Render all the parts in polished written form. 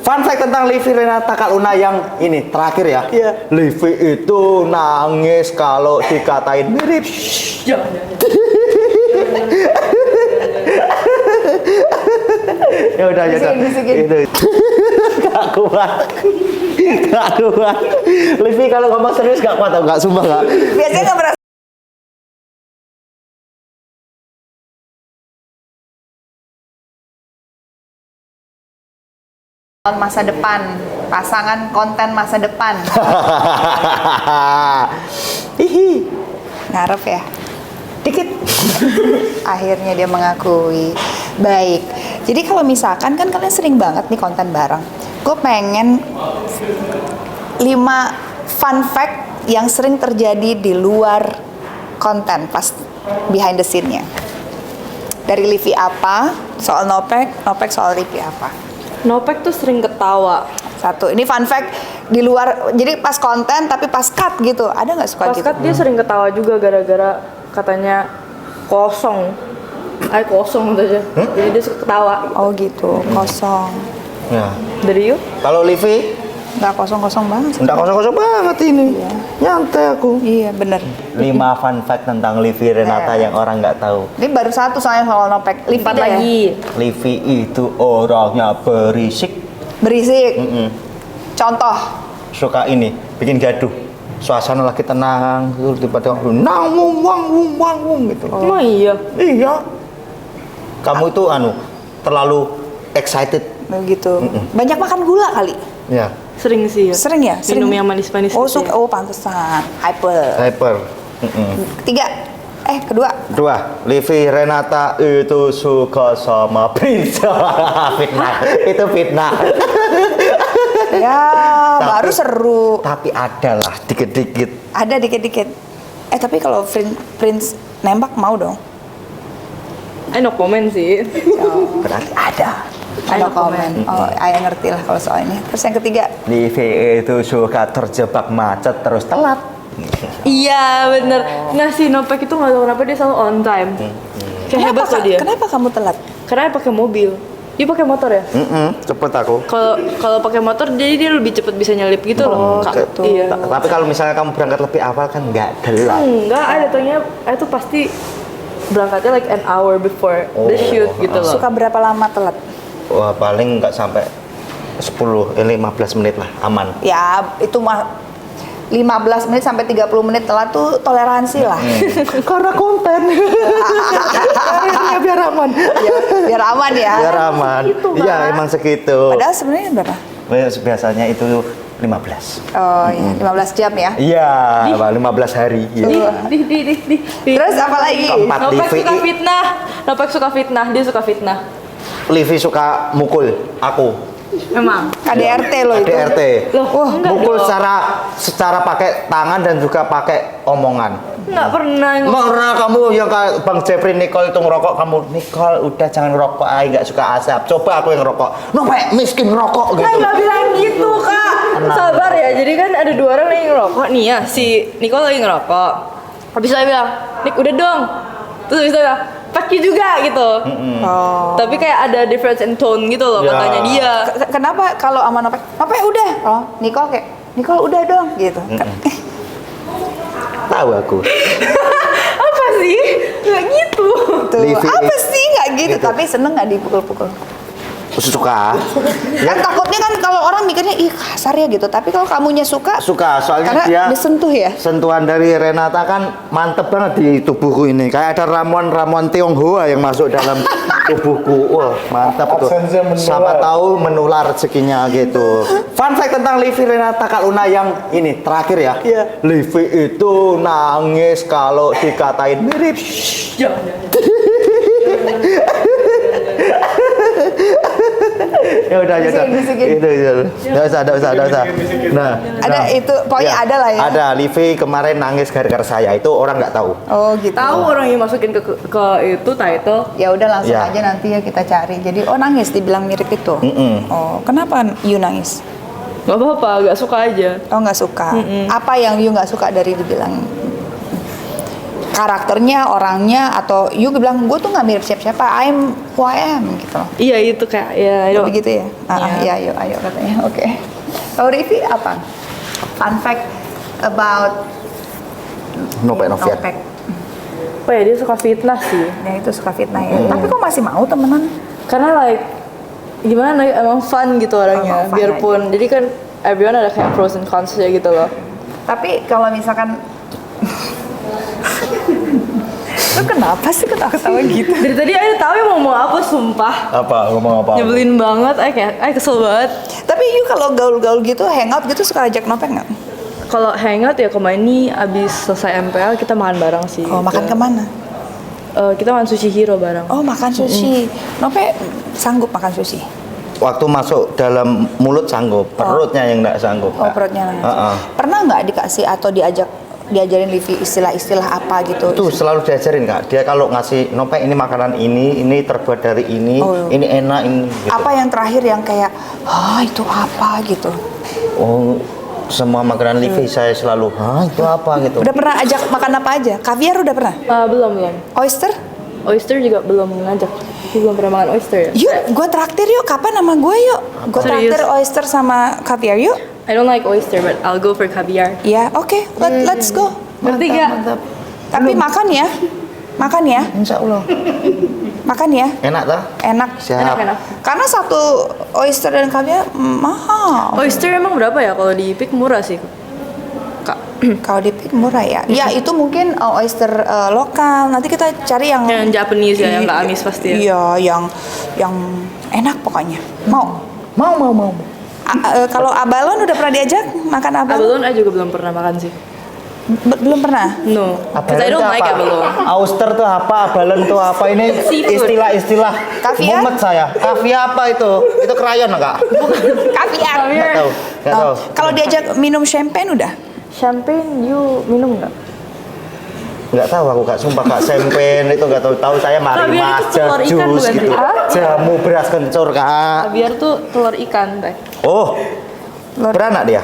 Fun fact tentang Livi Renata Kak Luna yang ini terakhir ya. Iya. Livi itu nangis kalau dikatain mirip. Jangan. Ya udah ya. Bisikin. Itu. Gak kuat. Gak kuat. Livi kalau ngomong serius gak kuat atau gak sumpah gak? Biasanya nggak berasa. Masa depan, pasangan konten masa depan. Hihi. Ngarep ya? Dikit. Akhirnya dia mengakui. Baik. Jadi kalau misalkan kan kalian sering banget nih konten bareng. Gue pengen 5 fun fact yang sering terjadi di luar konten pas behind the scene-nya. Dari Livi apa? Soal Nopek, Nopek soal Livi apa? Nopek tuh sering ketawa. Satu, ini fun fact di luar, jadi pas konten tapi pas cut gitu, ada nggak suka Pas gitu? cut dia sering ketawa juga gara-gara katanya kosong. Kosong aja. Jadi dia suka ketawa. Oh gitu, kosong. Ya. Dari you? Kalau Livi Nggak kosong-kosong banget sih. enggak kosong-kosong banget ini. Iya. Nyantai aku. Iya bener. 5 fun fact tentang Livi Renata Iya. yang orang nggak tahu. Ini baru satu soalnya soal Nopek. Livi 4 deh. lagi. Livi itu orangnya berisik, Berisik. Contoh. suka ini, bikin gaduh. Suasana lagi tenang, tiba-tiba nang wung wang wung wang wung gitu. Emang iya? Iya. Kamu itu terlalu excited. Begitu. Banyak makan gula kali. Ya. Sering sih ya. Sering ya? Sering. Minum yang manis-manis Oh gitu suka. ya. Oh pantesan. Hyper. Hyper. Tiga. Kedua. Dua, Livi Renata itu suka sama Prince. Fitnah. Itu fitnah. Ya baru seru. Tapi ada lah dikit-dikit. Ada dikit-dikit. Tapi kalau Prince nembak mau dong. No comment sih. Berarti ada. Ada komen. Oh, ayah ngerti lah kalau soal ini. Terus yang ketiga. Livi itu suka terjebak macet terus telat. Iya bener. Nggak sih, Nopek itu nggak tahu kenapa dia selalu on time. Kayak hebat Kenapa, loh dia. Kenapa kamu telat? Karena dia pakai mobil. Dia pakai motor ya. Cepet aku. Kalau pakai motor jadi dia lebih cepet bisa nyelip gitu loh. gitu. Iya. Tapi kalau misalnya kamu berangkat lebih awal kan nggak telat. Enggak, ada taunya itu pasti berangkatnya like an hour before the shoot gitu loh. Suka berapa lama telat? Wah paling nggak sampai 15 menit lah, aman. Ya itu mah 15 menit sampai 30 menit telat tuh toleransi lah. Karena konten. Biar aman. Ya, biar aman ya. Biar aman. Iya emang segitu. Padahal sebenarnya berapa? Biasanya itu 15. Oh iya, 15 jam ya. Iya, 15 hari. Iya. Di. Terus apa lagi? Keempat, Nopek Livi. suka fitnah. Nopek suka fitnah, dia suka fitnah. Livi suka mukul aku. Emang. KDRT loh itu. KDRT. Loh, enggak Mukul dong. secara pakai tangan dan juga pakai omongan. Enggak pernah. Mana kamu yang kayak Bang Jeffrey Nicole itu ngerokok, kamu Nicole udah jangan ngerokok, nggak suka asap. Coba aku yang ngerokok. Nopek miskin ngerokok gitu. Nggak bilang gitu kak. Sabar ya. Jadi kan ada 2 orang yang ngerokok nih ya. Si Nicole lagi ngerokok. Habis saya bilang, Nick udah dong. Terus habis itu bilang, pakai juga gitu. Oh. Tapi kayak ada difference in tone gitu loh Ya. katanya dia. Kenapa kalau sama Nopek udah? Oh, Nicole kayak Nicole udah dong gitu. Tahu aku. Apa sih? Nggak gitu. Tuh, Livi. apa sih nggak gitu, Gitu. tapi seneng nggak dipukul-pukul? Suka. Kan takutnya kan kalau orang mikirnya ih kasar ya gitu, tapi kalau kamunya suka Soalnya karena dia disentuh ya. sentuhan dari Renata kan mantep banget di tubuhku ini. Kayak ada ramuan Tionghoa yang masuk dalam tubuhku. Wah, mantap tuh. Absensia menular. Siapa tahu menular rezekinya gitu. Fun fact tentang Livi Renata Kak Luna yang ini terakhir ya. Iya. Livi itu nangis kalau dikatain mirip. Ya udah. Bisikin. Itu. Enggak usah. Nah, Ada itu, pokoknya ada lah ya. Ada, Livi kemarin nangis gara-gara saya. Itu orang nggak tahu. Oh gitu. Tahu orang yang masukin ke itu title. Ya udah langsung Ya. aja nanti ya kita cari. Jadi nangis dibilang mirip itu. Oh kenapa you nangis? Gak apa-apa, gak suka aja. Oh nggak suka. Apa yang you nggak suka dari dibilang? karakternya, orangnya, atau you bilang gue tuh nggak mirip siapa-siapa, I'm who I am gitu loh. Iya itu kayak ya itu. Begitu ya? Iya. Ya, ayo katanya. Oke. Kalau Rivi apa? Fun fact about Nopek Novian. Nopek. Oh ya dia suka fitnah sih. Ya itu suka fitnah ya. Tapi kok masih mau temenan? Karena like gimana emang fun gitu orangnya. Emang fun Biarpun jadi kan everyone ada kayak pros and cons ya gitu loh. Tapi kalau misalkan lu kenapa sih ketawa-ketawa gitu? Dari tadi Ayo tahu yang mau ngomong apa sumpah. Apa? Ngomong apa? Nyebelin banget, Ayo kesel banget. Tapi you kalau gaul-gaul gitu, hangout gitu suka ajak Nopek nggak? Kalau hangout ya kemarin nih abis selesai MPL kita makan bareng sih. Oh, makan Gitu. kemana? Kita makan sushi hero bareng. Oh, makan sushi. Nopek sanggup makan sushi? Waktu masuk dalam mulut sanggup, perutnya yang nggak sanggup. Oh, Kak. perutnya. Heeh. Pernah nggak dikasih atau diajarin Livi istilah-istilah apa gitu? Itu selalu diajarin Kak. Dia kalau ngasih Nopek ini makanan ini terbuat dari ini, Oh. ini enak ini. Gitu. Apa yang terakhir yang kayak, itu apa gitu? Oh, semua makanan Livi saya selalu, itu apa gitu. Udah pernah ajak makan apa aja? Kaviar udah pernah? Belum. Oyster? Oyster juga belum ngajak. Aku belum pernah makan oyster ya. Yuk, gue traktir yuk. Kapan sama gue yuk? Gue Serius? traktir oyster sama kaviar yuk. I don't like oyster but I'll go for caviar. Ya, oke. Let's go. Ngerti gak? Tapi makan ya. Makan ya. Insya Allah. Makan ya. Enak tak? Enak. Siap. Enak. Karena satu oyster dan kaviar mahal. Oyster emang berapa ya? Kalau di Pik murah sih. Kak. Kalau di Pik murah ya. Ya itu mungkin oyster lokal. Nanti kita cari yang Yang Japanese ya, yang nggak amis pasti ya. Iya, yang enak pokoknya. Mau. Mau. Kalau abalon udah pernah diajak makan abalon? Abalone I juga belum pernah makan sih. Belum pernah. No. Because I don't tuh like apa? abalone. Oyster tuh apa? Abalon tuh apa? Ini Seafood. istilah-istilah Kaviar? mumet saya. Kaviar apa itu? Itu krayon enggak? Kaviar. Enggak tahu. Enggak tahu. Kalau diajak minum champagne udah? Champagne you minum nggak? Enggak tahu aku Kak, sumpah Kak. Champagne itu enggak tahu saya mari Kaviar mas itu telur ikan jus bukan gitu. sih? Hah? Jamu beras kencur Kak. Caviar tuh telur ikan teh. Oh. Beranak dia?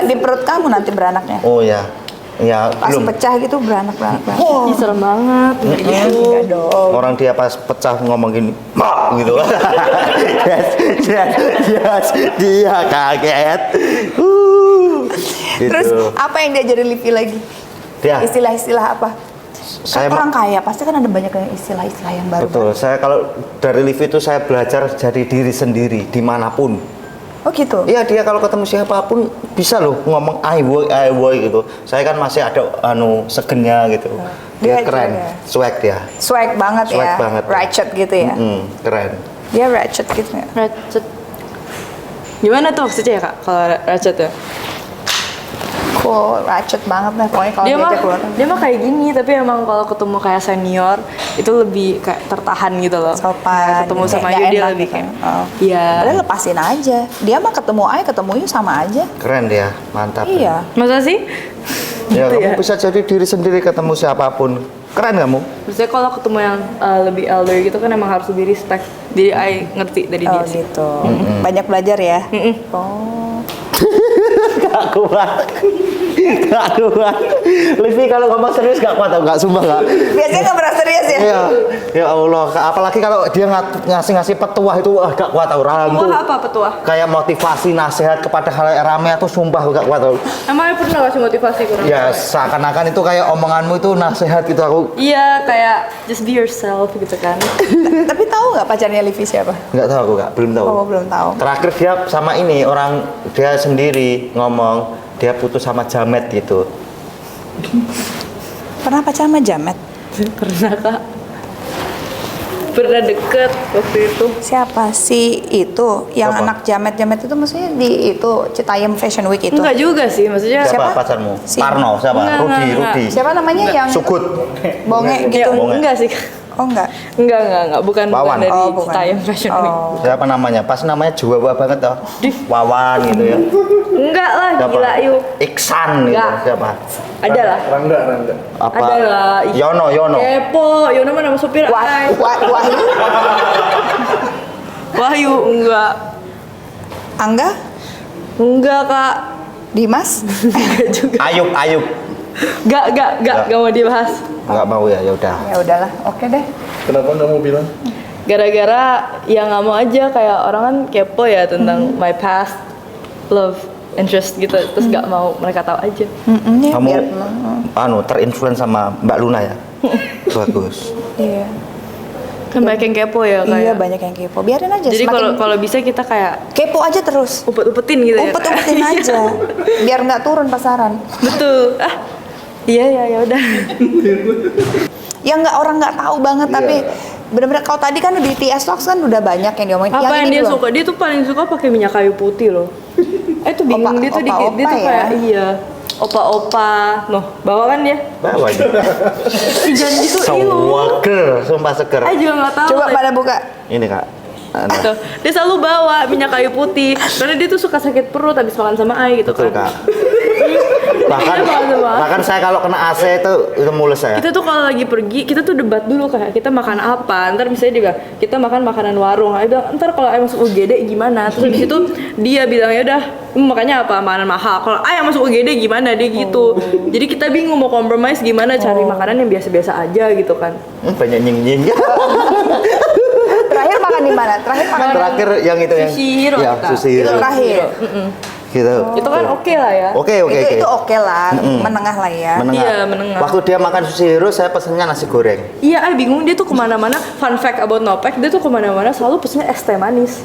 Di perut kamu nanti beranaknya. Oh ya. Ya, Pas belum. pecah gitu beranak. Ih serem banget. Enggak dong. Orang dia pas pecah ngomong gini, "Mak," gitu. yes, dia kaget. Gitu. Terus apa yang diajarin Livi lagi? Dia. Istilah-istilah apa? Saya Kan orang kaya pasti kan ada banyak istilah-istilah yang baru. Betul, saya kalau dari Livi itu saya belajar jadi diri sendiri dimanapun. Oh gitu. Iya dia kalau ketemu siapapun bisa loh ngomong I boy gitu. Saya kan masih ada segennya gitu. Dia Dia keren, juga. swag dia. Swag banget Swag ya. banget. Ratchet gitu ya. Keren. Dia ratchet gitu ya. Ratchet. Gimana tuh maksudnya ya kak? Kalau ratchet ya? Cool, ratchet banget lah pokoknya kalau Dia mah diajak keluar. dia mah kayak gini tapi emang kalau ketemu kayak senior itu lebih kayak tertahan gitu loh. Sopan. Kayak ketemu Kayak sama nggak you dia enak lebih gitu. kayak. Oh. Iya. Padahal lepasin aja. Dia mah ketemu ketemu you sama aja. Keren dia, mantap. Iya. Masa sih? Ya, Gitu kamu ya? bisa jadi diri sendiri ketemu siapapun. Keren kamu. Maksudnya kalau ketemu yang lebih elder gitu kan emang harus lebih respect. Jadi I ngerti dari Oh dia sih. gitu. Banyak belajar ya. Oh. Gak kuat. Gak kuat. Livi kalau ngomong serius gak kuat atau gak sumpah gak? Biasanya nggak pernah serius ya. Iya, ya Allah. Apalagi kalau dia ngasih petuah itu gak kuat tau orang tuh. Wah apa petua? Kayak motivasi nasihat kepada hal rame atau sumpah gak kuat tau. Emang I pernah kasih motivasi kurang? Ya seakan-akan itu kayak omonganmu itu nasihat gitu aku. Iya kayak just be yourself gitu kan. Tapi tahu nggak pacarnya Livi siapa? Nggak tahu aku belum tahu. Oh belum tahu. Terakhir dia sama ini orang dia sendiri ngomong dia putus sama Jamet gitu. Pernah pacaran sama Jamet? Pernah kak. Pernah deket waktu itu. Siapa sih itu? Yang Siapa? anak Jamet itu maksudnya di itu Citayam Fashion Week itu? Enggak juga sih maksudnya. Siapa, Siapa? pacarmu? Si- Parno siapa? Enggak, Rudi. enggak. Siapa namanya yang Sukut. bonge Ya, gitu? Bonge. enggak sih. Oh enggak. Enggak, bukan Wawan. dari Oh, bukan. Citayam Fashion Week. Oh. Siapa namanya? Pas namanya Jawa banget toh. Wawan gitu ya. Enggak lah, Siapa? gila yuk. Iksan gitu. Enggak. Siapa? Ada lah. Apa? Ada lah. Yono. Kepo, Yono mah nama supir Ai. Wahyu, Wahyu, enggak. Angga, Enggak kak. Dimas, Ayub. Gak mau dibahas. Nggak mau ya, ya udah. Ya udahlah, oke deh. Kenapa nggak mau bilang? Gara-gara ya nggak mau aja, kayak orang kan kepo ya tentang my past love interest gitu, terus nggak mau mereka tahu aja. Ya, Kamu biar- terinfluence sama Mbak Luna ya? Bagus. Iya. Kan banyak yang kepo ya kayak. Iya, banyak yang kepo. Biarin aja. Jadi semakin kalau bisa kita kayak kepo aja terus. upet-upetin gitu ya. Umpet-umpetin aja. Biar nggak turun pasaran. Betul. Iya ya udah. Ya nggak, orang nggak tahu banget tapi bener-bener kalau tadi kan di TS Talks kan udah banyak yang diomongin. Apa yang ini dia belum. suka? Dia tuh paling suka pakai minyak kayu putih loh. Itu bingung dia tuh dikit, dia tuh opa-opa kayak ya? iya. Opa-opa, noh, bawa kan dia? Bawa aja. Jangan gitu, Seger, sumpah seger. Aku juga nggak tahu. Coba pada buka. Ini Kak. Tuh, dia selalu bawa minyak kayu putih karena dia tuh suka sakit perut habis makan sama ai gitu Betul kan. Kak. Bahkan, Iya, Pak. bahkan saya kalau kena AC itu mulus saya. Kita tuh kalau lagi pergi, kita tuh debat dulu kayak kita makan apa. Ntar misalnya juga kita makan makanan warung. Ayo ntar kalau ayam masuk UGD gimana? Terus habis itu dia bilang ya udah, makannya apa? Makanan mahal. Kalau ayam masuk UGD gimana? Dia gitu. Jadi kita bingung mau compromise gimana cari makanan yang biasa-biasa aja gitu kan. Banyak nying-nying. Terakhir makan di mana? Terakhir yang itu yang Sushi Hero ya, kita. Sushi Itu Hero. terakhir. Gitu. Itu kan oke lah ya. Oke. Itu oke lah, menengah lah ya. Iya, menengah. Waktu dia makan Sushi Hero, saya pesennya nasi goreng. Iya, ay bingung dia tuh kemana-mana. Fun fact about Nopek, dia tuh kemana-mana selalu pesennya es teh manis.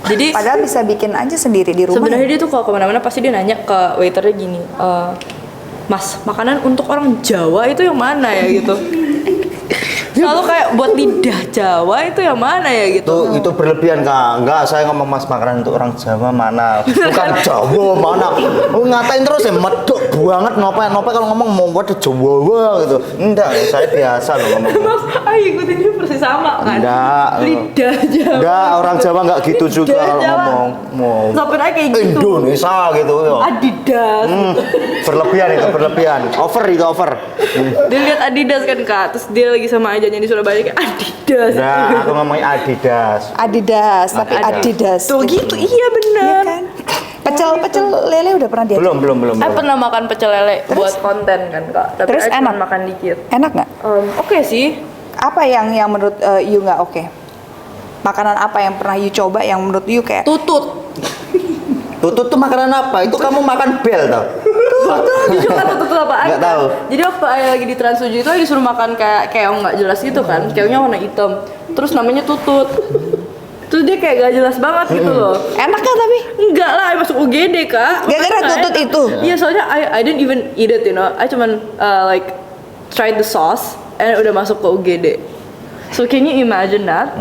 Jadi Padahal bisa bikin aja sendiri di rumah. sebenarnya dia tuh kalau kemana-mana pasti dia nanya ke waiternya gini, Mas, makanan untuk orang Jawa itu yang mana ya gitu. Selalu kayak buat lidah Jawa itu yang mana ya gitu. Itu berlebihan Kak. Enggak, saya ngomong Mas makanan untuk orang Jawa mana? Bukan Jawa mana? Ngatain terus ya medok banget nope kalau ngomong mau waduh Jawa gitu. Enggak, saya biasa loh ngomong. Mas, ay ikutin dia persis sama kan. Enggak. Lidah Jawa. Enggak, orang Jawa enggak gitu juga Lidah kalau Jawa. ngomong. Mau Sampai aja kayak gitu. Indonesia gitu ya. Adidas. Berlebihan itu, berlebihan. Over itu over. Dia lihat Adidas kan Kak, terus dia lagi sama ajaknya di Surabaya kayak Adidas. Nah, aku ngomongin Adidas. Adidas, tapi Adidas. Tuh gitu, iya Iya bener. kan? Pecel lele udah pernah dia. Belum. Saya pernah makan pecel lele buat konten kan Kak, tapi Terus saya cuma enak? makan dikit. Enak nggak? Oke sih. Apa yang menurut you nggak oke? Makanan apa yang pernah you coba yang menurut you kayak Tutut. Tutut tuh makanan apa? Itu kamu makan bel tau? Jujur kan tutut apaan? Nggak tahu. Jadi waktu ayah lagi di Trans 7 itu ayah disuruh makan kayak keong nggak jelas gitu kan. Keongnya warna hitam. Terus namanya tutut. Terus dia kayak gak jelas banget gitu loh. enak nggak tapi? Enggak lah, ayah masuk UGD Kak. Gara-gara Makanya tutut enak. itu? Iya, soalnya I didn't even eat it, you know. I cuman like tried the sauce and udah masuk ke UGD. So can you imagine that?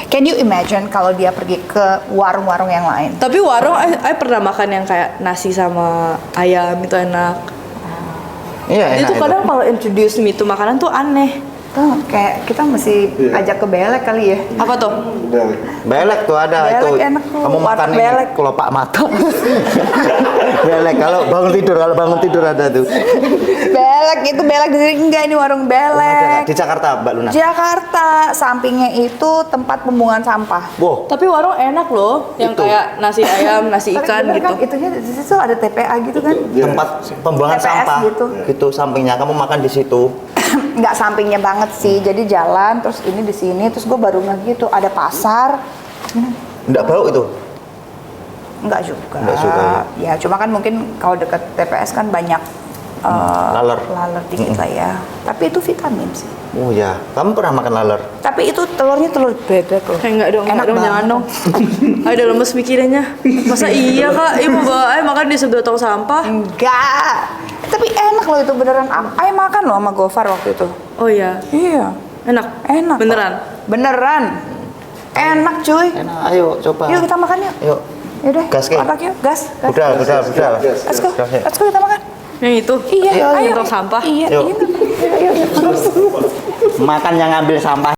Can you imagine kalau dia pergi ke warung-warung yang lain? Tapi warung, I pernah makan yang kayak nasi sama ayam itu enak. Iya, Dia enak tuh kadang kalau introduce me to makanan tuh aneh. Tuh kayak kita mesti ajak ke belek kali ya. Apa tuh? Belek tuh ada Belek itu. enak tuh, Kamu makan warteg ini belek. kelopak mata. Belek kalau bangun tidur ada tuh. Belek itu belek di sini enggak, ini warung belek. Di Jakarta, Mbak Luna. Jakarta, sampingnya itu tempat pembuangan sampah. Wow. Tapi warung enak loh, yang Itu. kayak nasi ayam, nasi Tapi ikan bener gitu. kan, itunya di situ ada TPA gitu kan? Tempat pembuangan TPS sampah gitu. Gitu sampingnya kamu makan di situ. Nggak sampingnya banget sih, jadi jalan terus ini di sini terus gue baru lagi tuh ada pasar. Enggak bau itu. Nggak juga. Nggak juga, ya cuma kan mungkin kalau dekat TPS kan banyak laler. laler dikit lah ya. Tapi itu vitamin sih. Oh ya, kamu pernah makan laler? Tapi itu telurnya telur bebek loh. Enggak dong, Enak jangan banget. dong. Ayo udah lemes mikirinnya. Masa iya Kak, ibu bawa ayo makan di sebelah tong sampah. Enggak. Tapi enak loh itu beneran. Ayah makan loh sama Gofar waktu itu. Oh iya, Iya. enak. Enak. Beneran. Beneran. Enak cuy. Enak, ayo coba. Yuk kita makan yuk. Yuk. Yaudah. Gas, Ki. Otak yuk. Gas. Udah. Let's go. Gas, ya. Let's go kita makan. Yang itu. Iya. Ayo, Ayo. tong sampah. Iya. Yuk. Iya. Ayo. Makan yang ngambil sampah